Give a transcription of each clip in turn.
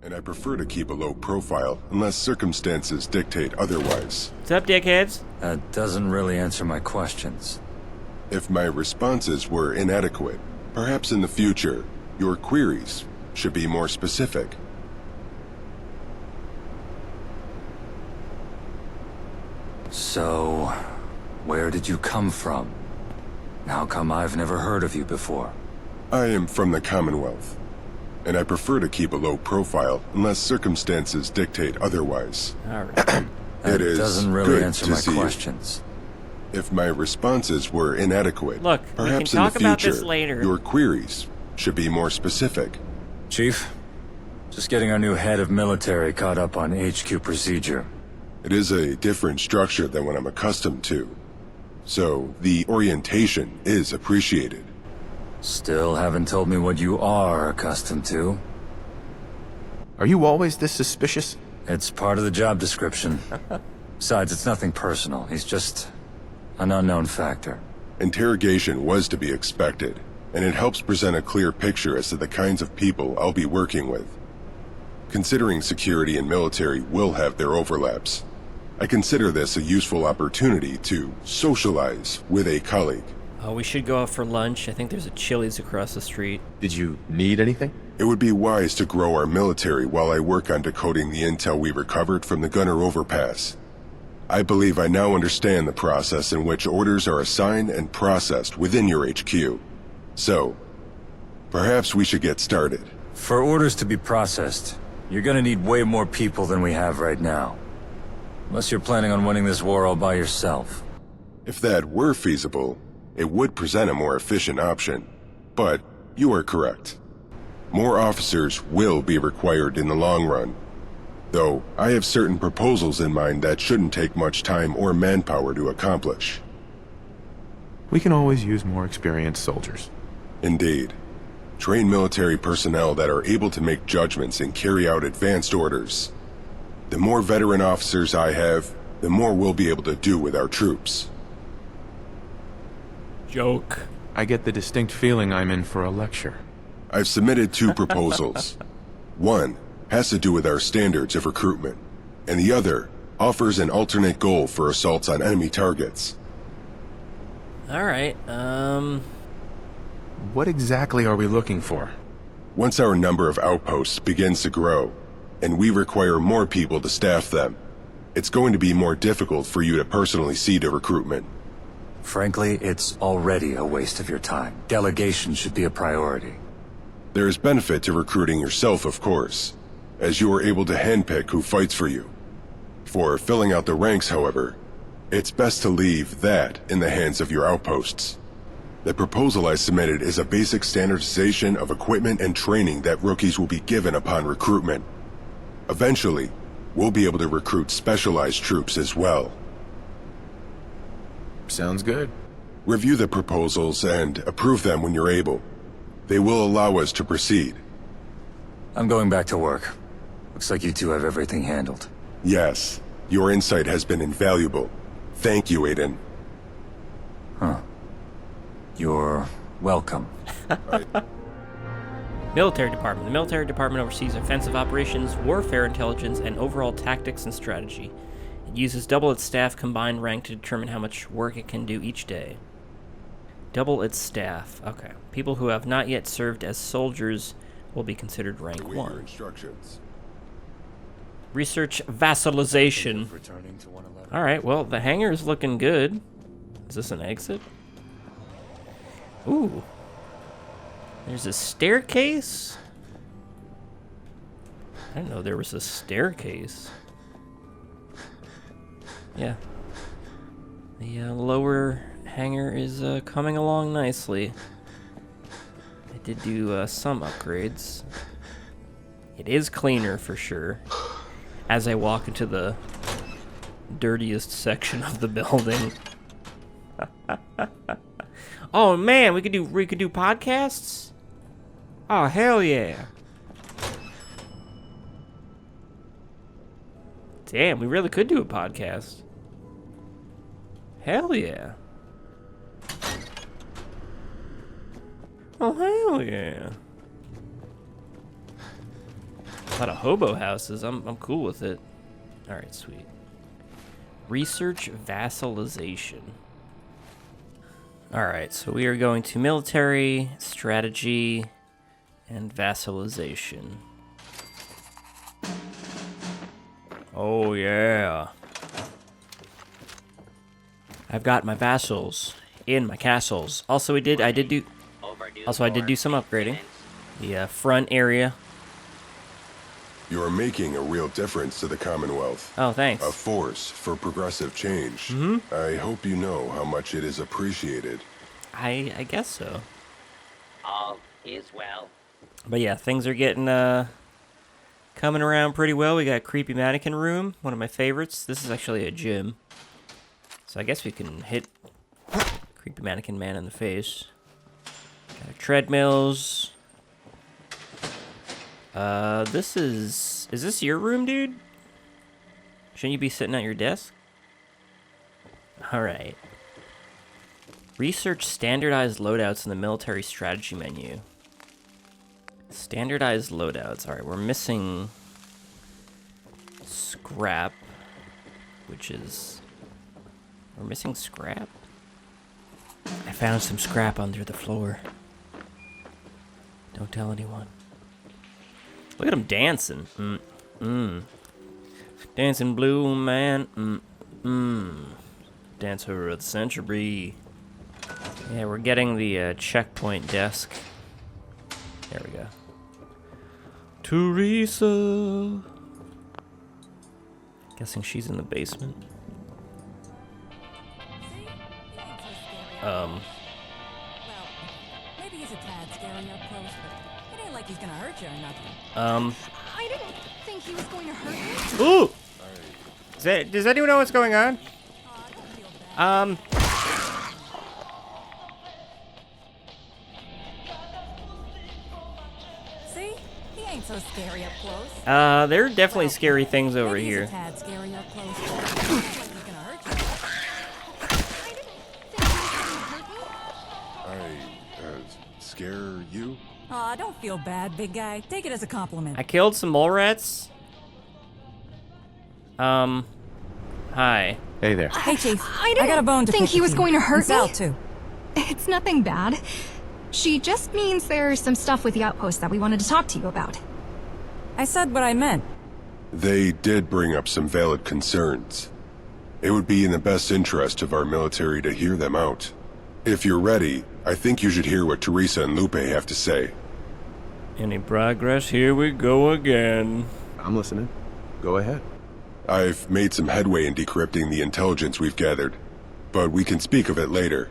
and I prefer to keep a low profile unless circumstances dictate otherwise. What's up, dickheads? That doesn't really answer my questions. If my responses were inadequate, perhaps in the future, your queries should be more specific. So, where did you come from? How come I've never heard of you before? I am from the Commonwealth, and I prefer to keep a low profile unless circumstances dictate otherwise. All right. That It is doesn't really good answer to my see you. questions. If my responses were inadequate, Look, we can perhaps in talk the about future, this later. your queries should be more specific. Chief, just getting our new head of military caught up on HQ procedure. It is a different structure than what I'm accustomed to, so the orientation is appreciated. Still haven't told me what you are accustomed to. Are you always this suspicious? It's part of the job description. Besides, it's nothing personal. He's just an unknown factor. Interrogation was to be expected, and it helps present a clear picture as to the kinds of people I'll be working with. Considering security and military will have their overlaps, I consider this a useful opportunity to socialize with a colleague. Oh, we should go out for lunch. I think there's a Chili's across the street. Did you need anything? It would be wise to grow our military while I work on decoding the intel we recovered from the Gunner Overpass. I believe I now understand the process in which orders are assigned and processed within your HQ. So, perhaps we should get started. For orders to be processed, you're gonna need way more people than we have right now. Unless you're planning on winning this war all by yourself. If that were feasible, it would present a more efficient option. But you are correct. More officers will be required in the long run. Though I have certain proposals in mind that shouldn't take much time or manpower to accomplish. We can always use more experienced soldiers. Indeed. Trained military personnel that are able to make judgments and carry out advanced orders. The more veteran officers I have, the more we'll be able to do with our troops. Joke. I get the distinct feeling I'm in for a lecture. I've submitted 2 proposals. One has to do with our standards of recruitment, and the other offers an alternate goal for assaults on enemy targets. All right. What exactly are we looking for? Once our number of outposts begins to grow, and we require more people to staff them, it's going to be more difficult for you to personally see to recruitment. Frankly, it's already a waste of your time. Delegation should be a priority. There is benefit to recruiting yourself, of course, as you are able to handpick who fights for you. For filling out the ranks, however, it's best to leave that in the hands of your outposts. The proposal I submitted is a basic standardization of equipment and training that rookies will be given upon recruitment. Eventually, we'll be able to recruit specialized troops as well. Sounds good. Review the proposals and approve them when you're able. They will allow us to proceed. I'm going back to work. Looks like you two have everything handled. Yes, your insight has been invaluable. Thank you, Aiden. Huh. You're welcome. Military Department. The Military Department oversees offensive operations, warfare intelligence, and overall tactics and strategy. It uses double its staff combined rank to determine how much work it can do each day. Double its staff. Okay. People who have not yet served as soldiers will be considered rank Await your 1. instructions. Research vassalization. Alright, well, the hangar is looking good. Is this an exit? Ooh. There's a staircase? I didn't know there was a staircase. Yeah. The lower hangar is coming along nicely. I did do some upgrades. It is cleaner for sure. As I walk into the dirtiest section of the building. Oh man, we could do podcasts? Oh hell yeah. Damn, we really could do a podcast. Hell yeah. Oh hell yeah. A lot of hobo houses. I'm cool with it. All right, sweet. Research vassalization. All right, so we are going to military, strategy, and vassalization. Oh yeah. I've got my vassals in my castles. Also, I did do some upgrading. The front area. You are making a real difference to the Commonwealth. Oh, thanks. A force for progressive change. I hope you know how much it is appreciated. I guess so. All is well. But yeah, things are getting coming around pretty well. We got Creepy Mannequin Room, one of my favorites. This is actually a gym. So I guess we can hit Creepy Mannequin Man in the face. Got our treadmills. Is this your room, dude? Shouldn't you be sitting at your desk? Alright. Research standardized loadouts in the military strategy menu. Standardized loadouts. Alright, we're missing scrap, which is... We're missing scrap? I found some scrap under the floor. Don't tell anyone. Look at him dancing. Dancing blue man. Dancer of the century. Yeah, we're getting the checkpoint desk. There we go. Teresa. Guessing she's in the basement. Well, maybe he's a tad scary up close, but it ain't like he's gonna hurt you or nothing. I didn't think he was going to hurt me. Ooh! Does anyone know what's going on? See? He ain't so scary up close. There are definitely scary things over Maybe he's here. a tad scary up close, but it ain't like he's gonna hurt you. Scare you? Aw, don't feel bad, big guy. Take it as a compliment. I killed some mole rats. Hi. Hey there. Hey, Chief. I didn't got a bone to think pick he with was you. going to hurt And Sal, me. too. It's nothing bad. She just means there's some stuff with the outpost that we wanted to talk to you about. I said what I meant. They did bring up some valid concerns. It would be in the best interest of our military to hear them out. If you're ready, I think you should hear what Teresa and Lupe have to say. Any progress? Here we go again. I'm listening. Go ahead. I've made some headway in decrypting the intelligence we've gathered, but we can speak of it later.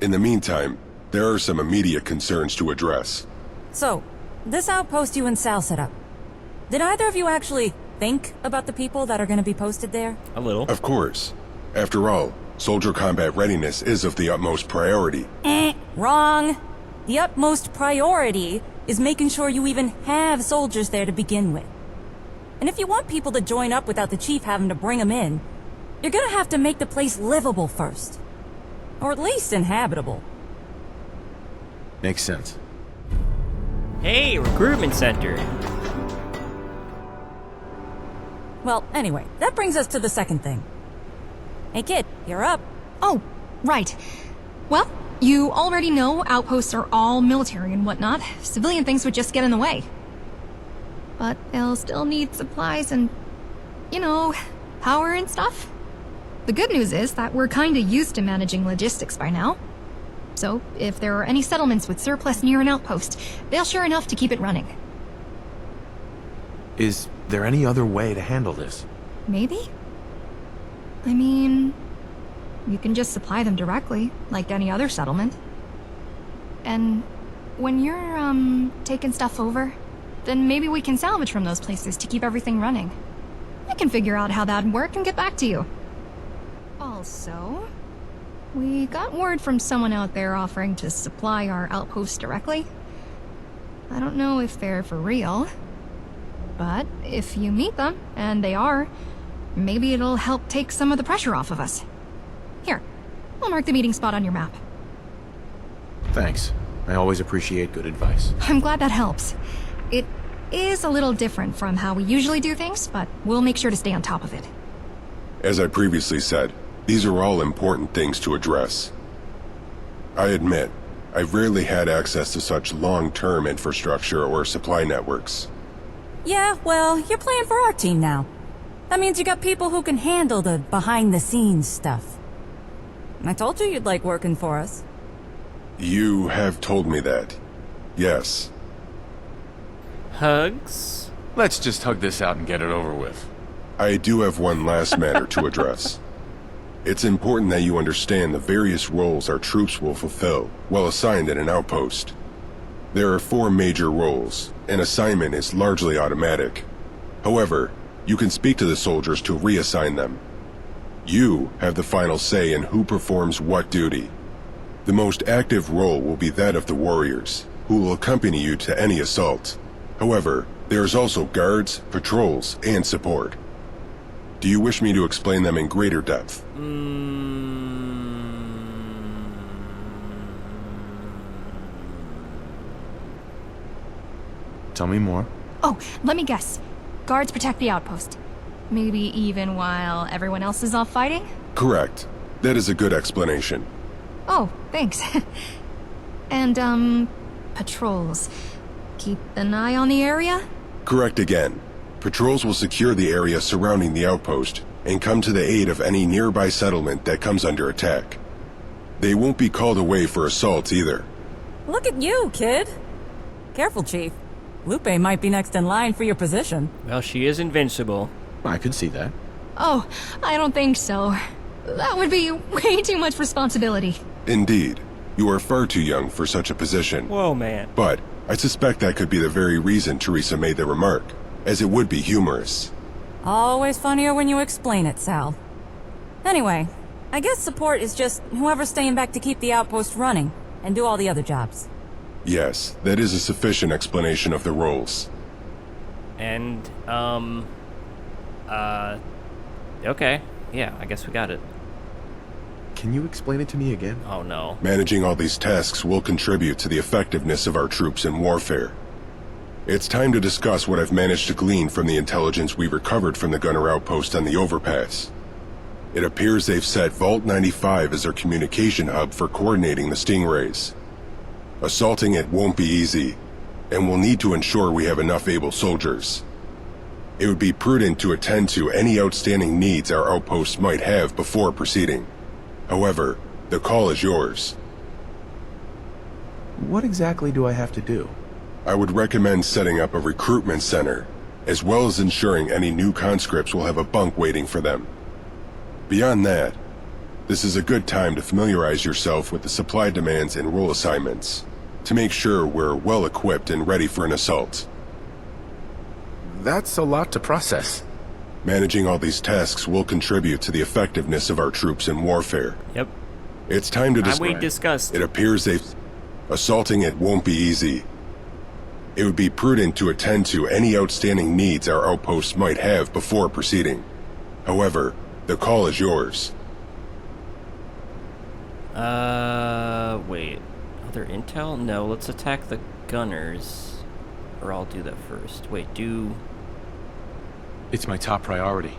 In the meantime, there are some immediate concerns to address. So, this outpost you and Sal set up. Did either of you actually think about the people that are gonna be posted there? A little. Of course. After all, soldier combat readiness is of the utmost priority. Wrong. The utmost priority is making sure you even have soldiers there to begin with. And if you want people to join up without the chief having to bring them in, you're gonna have to make the place livable first. Or at least inhabitable. Makes sense. Hey, recruitment center. Well, anyway, that brings us to the second thing. Hey kid, you're up. Oh, right. Well, you already know outposts are all military and whatnot. Civilian things would just get in the way. But they'll still need supplies and, you know, power and stuff. The good news is that we're kinda used to managing logistics by now. So, if there are any settlements with surplus near an outpost, they'll sure enough to keep it running. Is there any other way to handle this? Maybe? I mean, you can just supply them directly, like any other settlement. And when you're, taking stuff over, then maybe we can salvage from those places to keep everything running. I can figure out how that'd work and get back to you. Also, we got word from someone out there offering to supply our outpost directly. I don't know if they're for real, but if you meet them, and they are, maybe it'll help take some of the pressure off of us. Here, I'll mark the meeting spot on your map. Thanks. I always appreciate good advice. I'm glad that helps. It is a little different from how we usually do things, but we'll make sure to stay on top of it. As I previously said, these are all important things to address. I admit, I've rarely had access to such long-term infrastructure or supply networks. Yeah, well, you're playing for our team now. That means you got people who can handle the behind-the-scenes stuff. I told you you'd like working for us. You have told me that. Yes. Hugs? Let's just hug this out and get it over with. I do have one last matter to address. It's important that you understand the various roles our troops will fulfill while assigned at an outpost. There are 4 major roles, and assignment is largely automatic. However, you can speak to the soldiers to reassign them. You have the final say in who performs what duty. The most active role will be that of the warriors, who will accompany you to any assault. However, there is also guards, patrols, and support. Do you wish me to explain them in greater depth? Tell me more. Oh, let me guess. Guards protect the outpost. Maybe even while everyone else is off fighting? Correct. That is a good explanation. Oh, thanks. And, patrols. Keep an eye on the area? Correct again. Patrols will secure the area surrounding the outpost and come to the aid of any nearby settlement that comes under attack. They won't be called away for assaults either. Look at you, kid. Careful, Chief. Lupe might be next in line for your position. Well, she is invincible. I could see that. Oh, I don't think so. That would be way too much responsibility. Indeed, you are far too young for such a position. Whoa, man. But I suspect that could be the very reason Teresa made the remark, as it would be humorous. Always funnier when you explain it, Sal. Anyway, I guess support is just whoever's staying back to keep the outpost running and do all the other jobs. Yes, that is a sufficient explanation of the roles. And, okay. Yeah, I guess we got it. Can you explain it to me again? Oh, no. Managing all these tasks will contribute to the effectiveness of our troops in warfare. It's time to discuss what I've managed to glean from the intelligence we recovered from the gunner outpost on the overpass. It appears they've set Vault 95 as their communication hub for coordinating the stingrays. Assaulting it won't be easy, and we'll need to ensure we have enough able soldiers. It would be prudent to attend to any outstanding needs our outposts might have before proceeding. However, the call is yours. What exactly do I have to do? I would recommend setting up a recruitment center, as well as ensuring any new conscripts will have a bunk waiting for them. Beyond that, this is a good time to familiarize yourself with the supply demands and role assignments, to make sure we're well equipped and ready for an assault. That's a lot to process. Managing all these tasks will contribute to the effectiveness of our troops in warfare. Yep. It's time to We discussed. It appears assaulting it won't be easy. It would be prudent to attend to any outstanding needs our outposts might have before proceeding. However, the call is yours. Wait. Other intel? No, let's attack the gunners. Or I'll do that first. Wait, It's my top priority.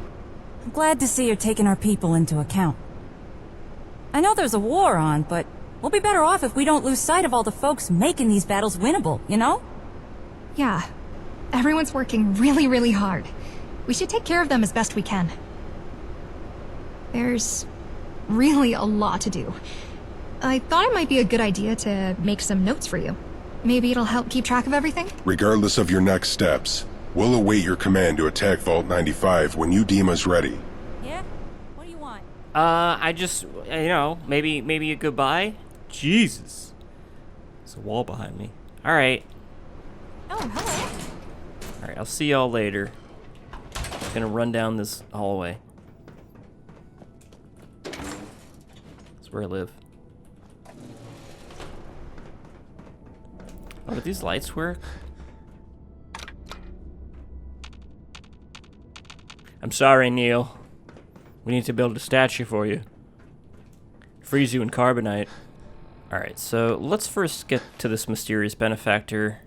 I'm glad to see you're taking our people into account. I know there's a war on, but we'll be better off if we don't lose sight of all the folks making these battles winnable, you know? Yeah. Everyone's working really, really hard. We should take care of them as best we can. There's really a lot to do. I thought it might be a good idea to make some notes for you. Maybe it'll help keep track of everything? Regardless of your next steps, we'll await your command to attack Vault 95 when you deem us ready. Yeah? What do you want? I just, maybe a goodbye? Jesus. There's a wall behind me. Alright. Oh, hello. Alright, I'll see y'all later. Just gonna run down this hallway. That's where I live. Oh, do these lights work? I'm sorry, Neil. We need to build a statue for you. Freeze you in carbonite. Alright, so let's first get to this mysterious benefactor.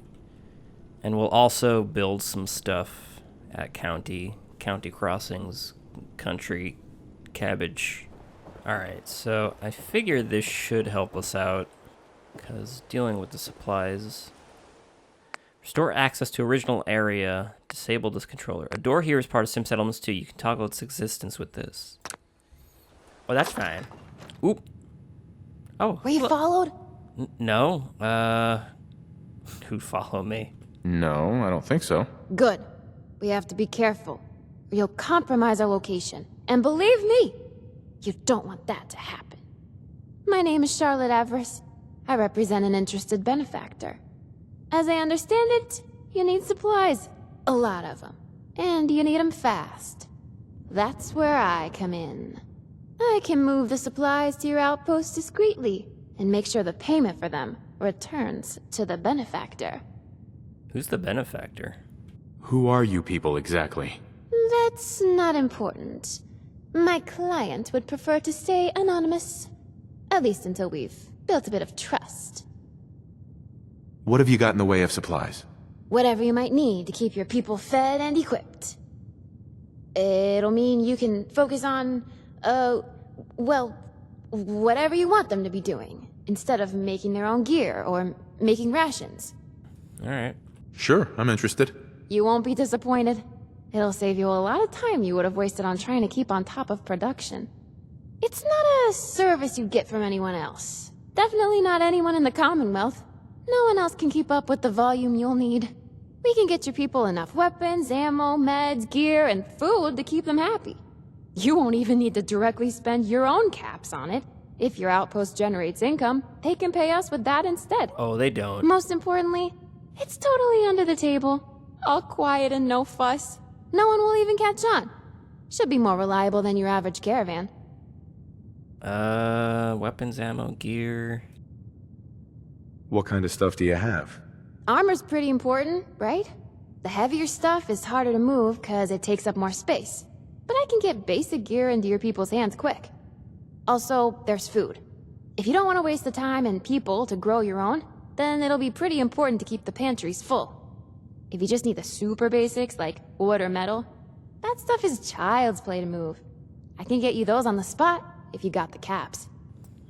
And we'll also build some stuff at county crossings, country, cabbage. Alright, so I figure this should help us out, because dealing with the supplies. Restore access to original area. Disable this controller. A door here is part of Sim Settlements 2. You can toggle its existence with this. Oh, that's fine. Oop. Oh. Were you followed? No. Who'd follow me? No, I don't think so. Good. We have to be careful, or you'll compromise our location. And believe me, you don't want that to happen. My name is Charlotte Avarice. I represent an interested benefactor. As I understand it, you need supplies. A lot of them. And you need them fast. That's where I come in. I can move the supplies to your outpost discreetly, and make sure the payment for them returns to the benefactor. Who's the benefactor? Who are you people exactly? That's not important. My client would prefer to stay anonymous. At least until we've built a bit of trust. What have you got in the way of supplies? Whatever you might need to keep your people fed and equipped. It'll mean you can focus on, well, whatever you want them to be doing, instead of making their own gear or making rations. Alright. Sure, I'm interested. You won't be disappointed. It'll save you a lot of time you would have wasted on trying to keep on top of production. It's not a service you get from anyone else. Definitely not anyone in the Commonwealth. No one else can keep up with the volume you'll need. We can get your people enough weapons, ammo, meds, gear, and food to keep them happy. You won't even need to directly spend your own caps on it. If your outpost generates income, they can pay us with that instead. Oh, they don't. Most importantly, it's totally under the table. All quiet and no fuss. No one will even catch on. Should be more reliable than your average caravan. Weapons, ammo, gear. What kind of stuff do you have? Armor's pretty important, right? The heavier stuff is harder to move because it takes up more space. But I can get basic gear into your people's hands quick. Also, there's food. If you don't want to waste the time and people to grow your own, then it'll be pretty important to keep the pantries full. If you just need the super basics like wood or metal, that stuff is child's play to move. I can get you those on the spot if you got the caps.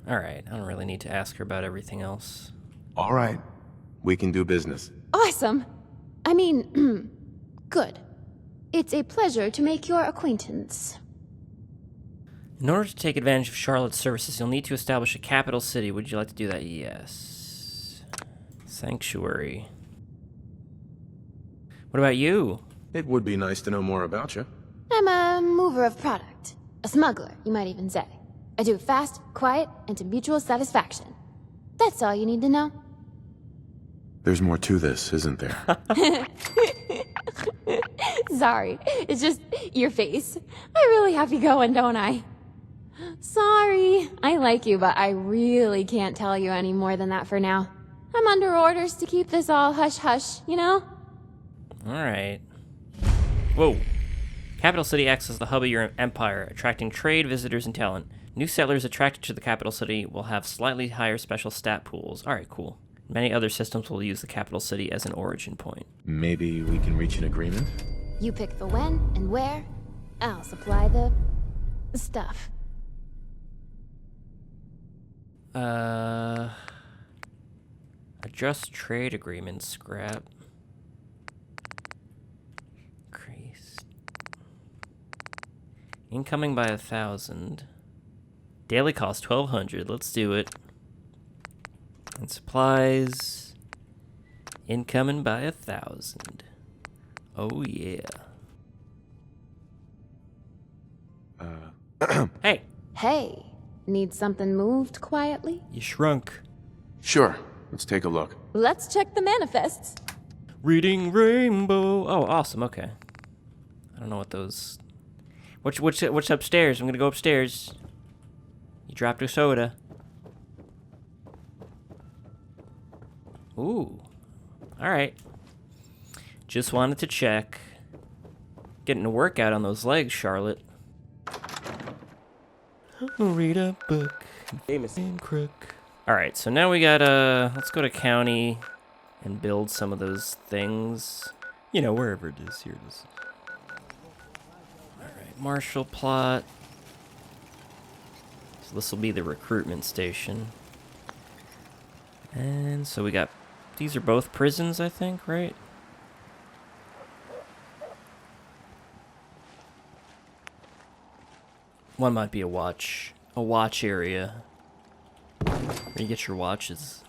Alright, I don't really need to ask her about everything else. All right, we can do business. Awesome! I mean, good. It's a pleasure to make your acquaintance. In order to take advantage of Charlotte's services, you'll need to establish a capital city. Would you like to do that? Yes. Sanctuary. What about you? It would be nice to know more about you. I'm a mover of product. A smuggler, you might even say. I do it fast, quiet, and to mutual satisfaction. That's all you need to know. There's more to this, isn't there? Sorry, it's just your face. I really have you going, don't I? Sorry, I like you, but I really can't tell you any more than that for now. I'm under orders to keep this all hush-hush, you know? Alright. Whoa. Capital City acts as the hub of your empire, attracting trade, visitors, and talent. New settlers attracted to the capital city will have slightly higher special stat pools. Alright, cool. Many other systems will use the capital city as an origin point. Maybe we can reach an agreement? You pick the when and where. I'll supply the stuff. Adjust trade agreement, scrap. Increase. Incoming by 1,000. Daily cost 1,200. Let's do it. And supplies. Incoming by 1,000. Oh yeah. Hey. Hey, need something moved quietly? You shrunk. Sure, let's take a look. Let's check the manifests. Reading Rainbow. Oh, awesome. Okay. I don't know what those. What's upstairs? I'm gonna go upstairs. You dropped a soda. Ooh. All right. Just wanted to check. Getting a workout on those legs, Charlotte. Read a book. Famous and crook. All right. So now we got let's go to county. and build some of those things. You know, wherever it is. Here it is. Alright, Marshall plot. So this will be the recruitment station. And so we got... These are both prisons, I think, right? One might be a watch area. Where you get your watches.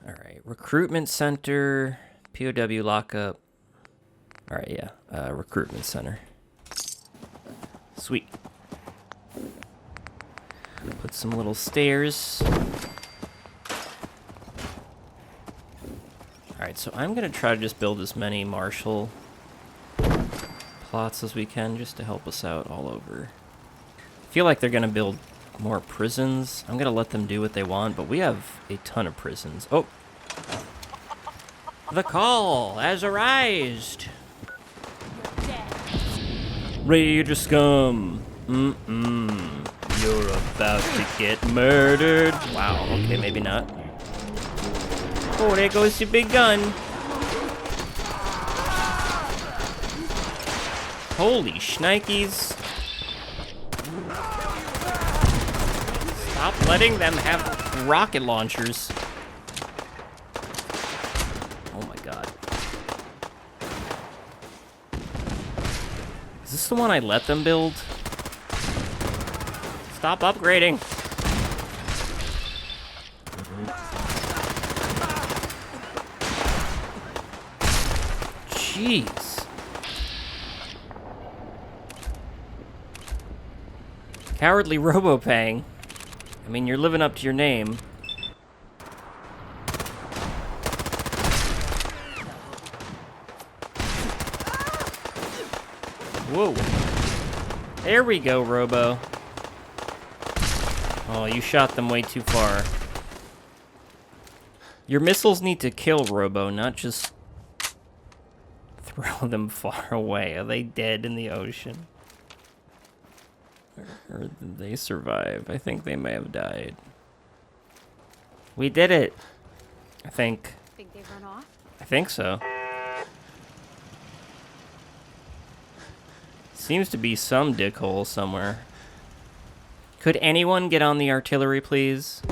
Alright, recruitment center, POW lockup. Alright, yeah, recruitment center. Sweet. Put some little stairs. Alright, so I'm gonna try to just build as many martial plots as we can just to help us out all over. I feel like they're gonna build more prisons. I'm gonna let them do what they want, but we have a ton of prisons. Oh! The call has arisen. Rage scum. You're about to get murdered. Wow, okay, maybe not. Oh, there goes your big gun. Holy shnikes. Stop letting them have rocket launchers. Oh my god. Is this the one I let them build? Stop upgrading. Jeez. Cowardly Robopang. I mean, you're living up to your name. Whoa. There we go, Robo. Oh, you shot them way too far. Your missiles need to kill Robo, not just throw them far away. Are they dead in the ocean? Or did they survive? I think they may have died. We did it! I think. Think they've run off? I think so. Seems to be some dickhole somewhere. Could anyone get on the artillery, please?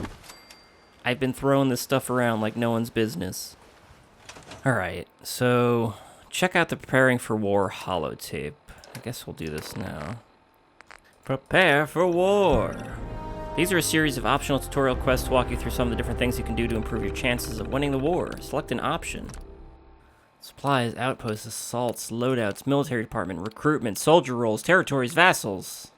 I've been throwing this stuff around like no one's business. Alright, so check out the Preparing for War holotape. I guess we'll do this now. Prepare for war! These are a series of optional tutorial quests to walk you through some of the different things you can do to improve your chances of winning the war. Select an option. Supplies, outposts, assaults, loadouts, military department, recruitment, soldier roles, territories, vassals.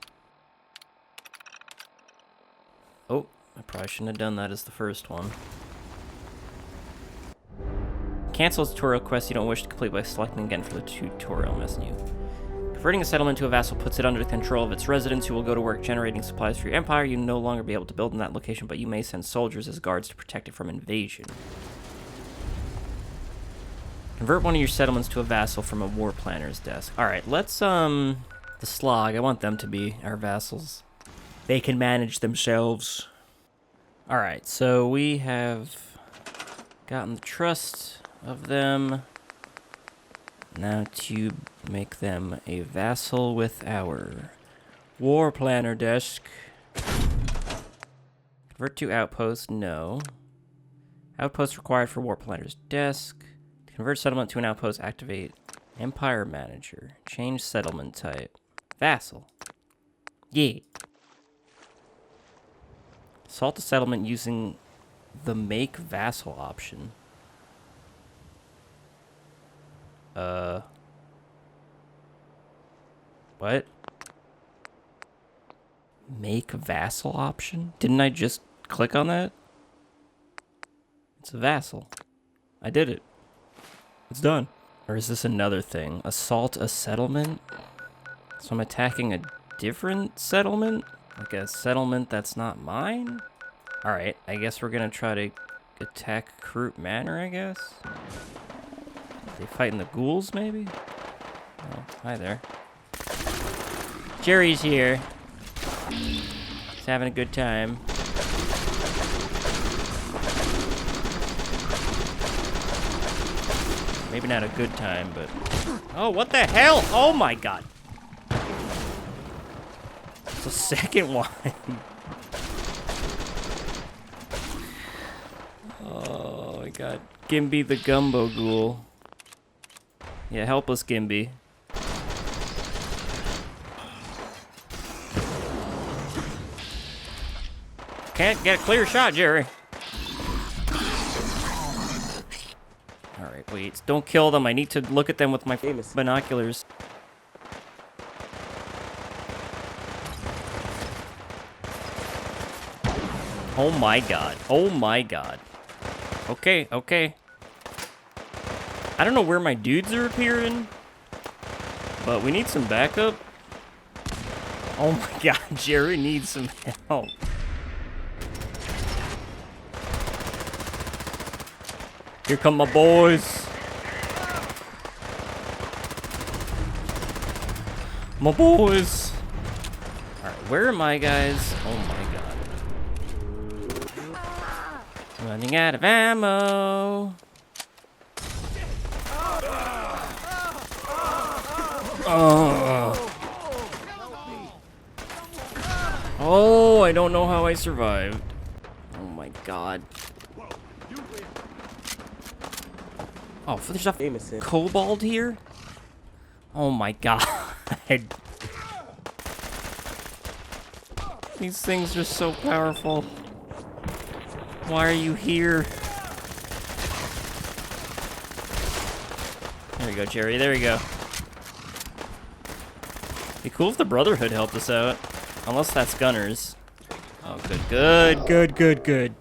Oh, I probably shouldn't have done that as the first one. Cancel a tutorial quest you don't wish to complete by selecting again for the tutorial menu. Converting a settlement to a vassal puts it under the control of its residents who will go to work generating supplies for your empire. You will no longer be able to build in that location, but you may send soldiers as guards to protect it from invasion. Convert one of your settlements to a vassal from a war planner's desk. Alright, let's, the Slog, I want them to be our vassals. They can manage themselves. Alright, so we have gotten the trust of them. Now to make them a vassal with our war planner desk. Convert to outpost, no. Outpost required for war planner's desk. Convert settlement to an outpost, activate Empire Manager. Change settlement type. Vassal. Yeah. Assault a settlement using the Make Vassal option. What? Make Vassal option? Didn't I just click on that? It's a vassal. I did it. It's done. Or is this another thing? Assault a settlement? So I'm attacking a different settlement? Like a settlement that's not mine? Alright, I guess we're gonna try to attack Kroot Manor, I guess? Are they fighting the ghouls, maybe? Oh, hi there. Jerry's here. He's having a good time. Maybe not a good time, but... Oh, what the hell? Oh my god. It's the second one. Oh my god. Gimby the Gumbo Ghoul. Yeah, help us, Gimby. Can't get a clear shot, Jerry. Alright, wait. Don't kill them. I need to look at them with my binoculars. Oh my god. Oh my god. Okay, okay. I don't know where my dudes are appearing, but we need some backup. Oh my god, Jerry needs some help. Here come my boys. My boys. Alright, where are my guys? Oh my god. Running out of ammo. Oh, I don't know how I survived. Oh my god. Oh, there's a kobold here? Oh my god. These things are so powerful. Why are you here? There we go, Jerry. There we go. Be cool if the Brotherhood helped us out. Unless that's Gunners. Oh, good, good, good, good, good.